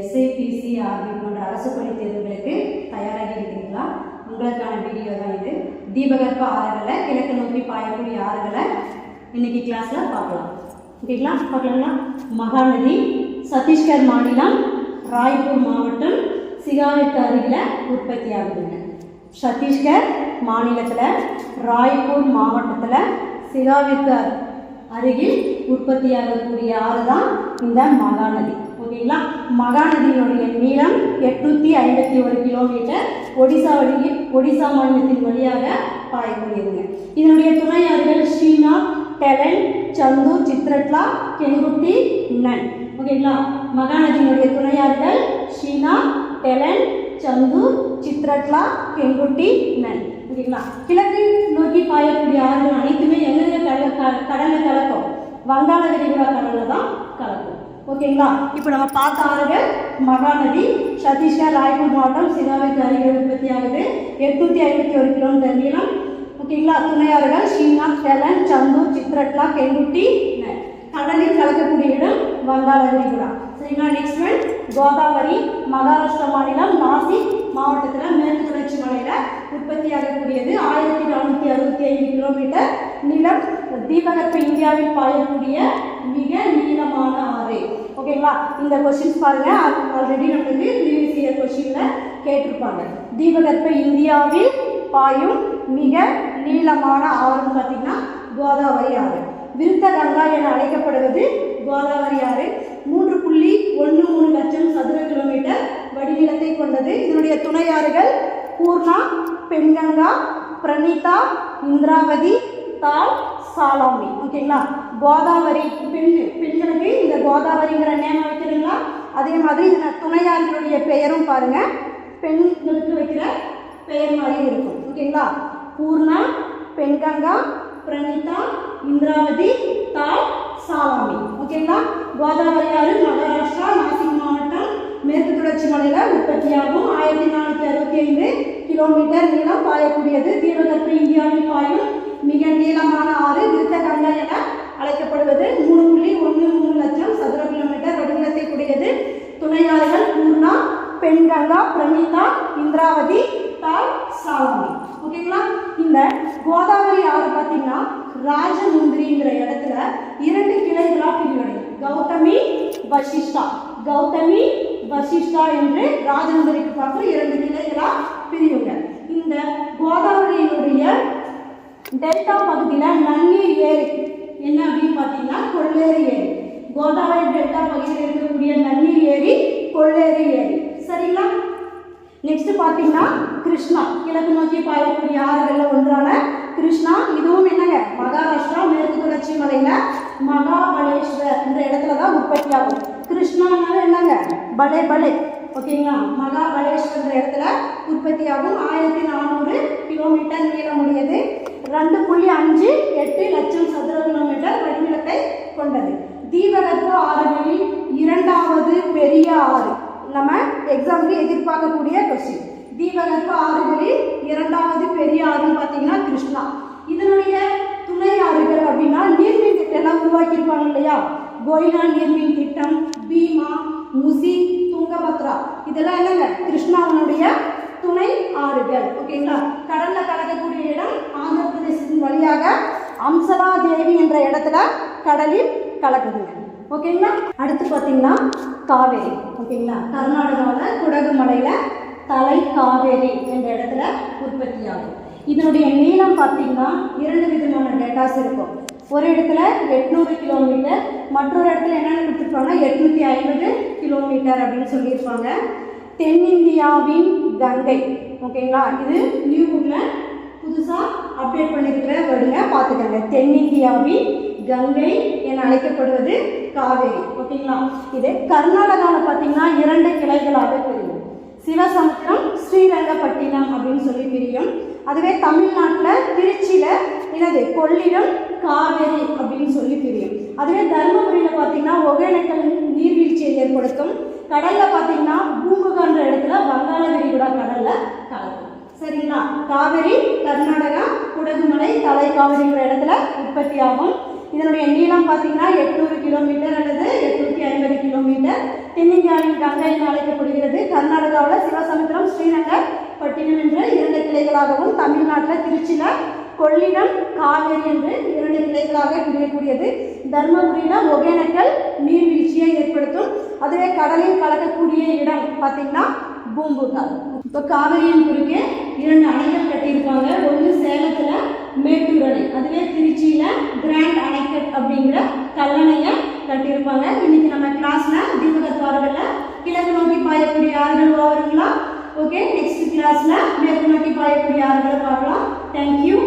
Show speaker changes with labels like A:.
A: SIPC RB போன்ற அரசு பணி தேர்வுகளுக்கு தயாராகி இருக்கிறீங்களா? உங்களுக்கான வீடியோ தான் இது. தீபகற்ப ஆறுகளை கிழக்கு நோக்கி பாயக்கூடிய ஆறுகளை இன்னைக்கு கிளாஸ்ல பார்க்கலாம். ஓகேங்களா? பார்க்கலாங்களா? மகாநதி சத்தீஸ்கர் மாநிலம் ராய்ப்பூர் மாவட்டம் சிகாவிற்கு அருகில் உற்பத்தி ஆகுதுங்க. சத்தீஸ்கர் மாநிலத்தில் ராய்ப்பூர் மாவட்டத்தில் சிகாவிற்கு அருகில் உற்பத்தியாகக்கூடிய ஆறு தான் இந்த மகாநதி. ஓகேங்களா? மகாநதியினுடைய நீளம் 851 கிலோமீட்டர். ஒடிசா மாநிலத்தின் வழியாக பாயக்கூடியதுங்க. இதனுடைய துணை ஆறுகள் ஸ்ரீநாத், டெலன், சந்து, சித்ரட்லா, கெங்குட்டி, நன். ஓகேங்களா? மகாநதியினுடைய துணை ஆறுகள் ஸ்ரீநாத், டெலன், சந்து, சித்ரட்லா, கெங்குட்டி, நன். ஓகேங்களா? கிழக்கு நோக்கி பாயக்கூடிய ஆறுகள் அனைத்துமே எங்கெங்க கடல்ல கலக்கும்? வங்காள விரிகுடா கடல்ல தான் கலக்கும். ஓகேங்களா? இப்போ நம்ம பார்த்த ஆறுகள் மகாநதி சத்தீஸ்கர் ராய்ப்பூர் மாவட்டம் சிகாவிற்கு அருகில் உற்பத்தி ஆகுது. 851 கிலோமீட்டர் நீளம். ஓகேங்களா? துணை ஆறுகள் ஸ்ரீநாத், டெலன், சந்து, சித்ரட்லா, கெங்குட்டி, நன். கடலில் கலக்கக்கூடிய இடம் வங்காள விரிகுடா. சரிங்களா? நெக்ஸ்ட் ஒன் கோதாவரி மகாராஷ்டிரா மாநிலம் நாசிக் மாவட்டத்தில் மேற்கு தொடர்ச்சி மலையில் உற்பத்தி ஆகக்கூடியது. 1465 கிலோமீட்டர் நீளம். தீபகற்ப இந்தியாவில் பாயக்கூடிய மிக நீளமான ஆறு. ஓகேங்களா? இந்த கொஸ்டின்ஸ் பாருங்க, ஆல்ரெடி நம்மளுக்கு ப்ரீவியஸ் இயர் கொஸ்டின்ல கேட்டிருப்பாங்க. தீபகற்ப இந்தியாவில் பாயும் மிக நீளமான ஆறுன்னு பார்த்தீங்கன்னா கோதாவரி ஆறு. விருத்த கங்கா என அழைக்கப்படுவது கோதாவரி ஆறு. 3.13 லட்சம் சதுர கிலோமீட்டர் வடிநிலத்தை கொண்டது. இதனுடைய துணை ஆறுகள் பூர்ணா, பெண்கங்கா, பிரணீதா, இந்திராவதி, தால், சாலாமி. ஓகேங்களா? கோதாவரி பெண்களுக்கு இந்த கோதாவரிங்கிற நேம் வைக்கிறீங்களா? அதே மாதிரி இந்த துணையார்களுடைய பெயரும் பாருங்க பெண்களுக்கு வைக்கிற பெயர் மாதிரி இருக்கும். ஓகேங்களா? பூர்ணா, பெண்கங்கா, பிரணீதா, இந்திராவதி, தால், சாலாமி. ஓகேங்களா? கோதாவரி ஆறு மகாராஷ்டிரா நாசிக் மாவட்டம் மேற்கு தொடர்ச்சி மலையில் உற்பத்தியாகும். 1465 கிலோமீட்டர் நீளம் பாயக்கூடியது. தீபகற்ப இந்தியாவில் பாயும் மிக நீளமான ஆறு. விருத்த கங்கா என அழைக்கப்படுவது. 3.13 லட்சம் சதுர கிலோமீட்டர் வடிநிலத்தை கூடியது. துணையாறுகள் பூர்ணா, பெண்கங்கா, பிரணீதா, இந்திராவதி, தால், சாலாமி. ஓகேங்களா? இந்த கோதாவரி ஆறு பார்த்தீங்கன்னா ராஜமுந்திரிங்கிற இடத்துல 2 கிளைகளா பிரிவடையும். கௌதமி வசிஷ்டா என்று ராஜமுந்திரிக்கு பார்த்து 2 கிளைகளா பிரிவுங்க. இந்த கோதாவரியினுடைய டெல்டா பகுதியில் நன்னீர் ஏரி என்ன அப்படின்னு பார்த்தீங்கன்னா கொள்ளேறு ஏரி. கோதாவரி டெல்டா பகுதியில் இருக்கக்கூடிய நன்னீர் ஏரி கொள்ளேறு ஏரி. சரிங்களா? நெக்ஸ்ட் பார்த்தீங்கன்னா கிருஷ்ணா, கிழக்கு நோக்கி பாயக்கூடிய ஆறுகளில் ஒன்றான கிருஷ்ணா. இதுவும் என்னங்க மகாராஷ்டிரா மேற்கு தொடர்ச்சி மலையில மகாபலேஸ்வர் என்ற இடத்துல தான் உற்பத்தி ஆகும். கிருஷ்ணானால என்னங்க பலே. ஓகேங்களா? மகாபலேஸ்வர் என்ற இடத்துல உற்பத்தி ஆகும். 1400 கிலோமீட்டர் நீளமுடையது. 2.58 லட்சம் சதுர கிலோமீட்டர் வடிநிலத்தை கொண்டது. தீபகற்ப ஆறுகளில் 2வது பெரிய ஆறு. நம்ம எக்ஸாமுக்கு எதிர்பார்க்கக்கூடிய கொஸ்டின். தீபகற்ப ஆறுகளில் 2வது பெரிய ஆறுன்னு பார்த்தீங்கன்னா கிருஷ்ணா. இதனுடைய துணை ஆறுகள் அப்படின்னா நீர்மின் திட்டம் உருவாக்கியிருப்பாங்க இல்லையா? கோயிலா நீர்மின் திட்டம், பீமா, முசி, துங்கபத்ரா, இதெல்லாம் என்னங்க கிருஷ்ணாவினுடைய துணை ஆறுகள். ஓகேங்களா? கடல்ல கலக்கக்கூடிய இடம் ஆந்திர பிரதேசத்தின் வழியாக அம்சலா தேவி என்ற இடத்துல கடலில் கலக்குதுங்க. ஓகேங்களா? அடுத்து பார்த்தீங்கன்னா காவேரி. ஓகேங்களா? கர்நாடகாவில் குடகு மலையில் தலை காவேரி என்ற இடத்துல உற்பத்தி ஆகும். இதனுடைய நீளம் பார்த்தீங்கன்னா 2 விதமான டேட்டாஸ் இருக்கும். ஒரு இடத்துல 800 கிலோமீட்டர், மற்றொரு இடத்துல என்னென்னு கொடுத்துருப்பாங்கன்னா 850 கிலோமீட்டர் அப்படின்னு சொல்லியிருப்பாங்க. தென்னிந்தியாவின் கங்கை. ஓகேங்களா? இது நியூ புக்கில் புதுசாக அப்டேட் பண்ணியிருக்கிற வேர்டுங்க, பார்த்துக்கங்க. தென்னிந்தியாவின் கங்கை என அழைக்கப்படுவது காவேரி. ஓகேங்களா? இது கர்நாடகாவில் பார்த்தீங்கன்னா 2 கிளைகளாக பிரியும். சிவசமுத்திரம், ஸ்ரீரங்கப்பட்டினம் அப்படின்னு சொல்லி பிரியும். அதுவே தமிழ்நாட்டில் திருச்சியில் என்னது கொள்ளிடம், காவேரி அப்படின்னு சொல்லி பிரியும். அதுவே தர்மபுரியில் பார்த்தீங்கன்னா ஒகேனக்கல் நீர்வீழ்ச்சியை ஏற்படுத்தும். கடலில் பார்த்தீங்கன்னா பூம்புகான்ற இடத்துல வங்காள விரிகுடா கடலில் கலக்கும். சரிங்களா? காவேரி கர்நாடகா குடகுமலை தலை காவேரிங்கிற இடத்துல உற்பத்தி ஆகும். இதனுடைய நீளம் பார்த்தீங்கன்னா 800 கிலோமீட்டர் அல்லது 850 கிலோமீட்டர். தென்னிந்தியாவின் கங்கை என அழைக்கப்படுகிறது. கர்நாடகாவில் சிவசமுத்திரம், ஸ்ரீநகர், பட்டினம் என்ற 2 கிளைகளாகவும், தமிழ்நாட்டில் திருச்சியில் கொள்ளிடம், காவேரி என்று 2 கிளைகளாக பிரியக்கூடியது. தர்மபுரியில் ஒகேனக்கல் நீர்வீழ்ச்சியை ஏற்படுத்தும். அதுவே கடலில் கலக்கக்கூடிய இடம் பார்த்தீங்கன்னா பூம்புகார். இப்போ காவிரியின் குறுக்கே 2 அணைகள் கட்டியிருப்பாங்க. ஒன்று சேலத்தில் மேட்டூர் அணை, அதுவே திருச்சியில் கிராண்ட் அணைக்கட் அப்படிங்கிற கல்லணையை கட்டியிருப்பாங்க. இன்னைக்கு நம்ம கிளாஸில் தீபகற்ப ஆறுகளில் கிழக்கு நோக்கி பாயக்கூடிய ஆறுகள் வருங்களா? ஓகே, நெக்ஸ்ட் கிளாஸில் மேற்கு நோக்கி பாயக்கூடிய ஆறுகளை பார்க்கலாம். தேங்க்யூ.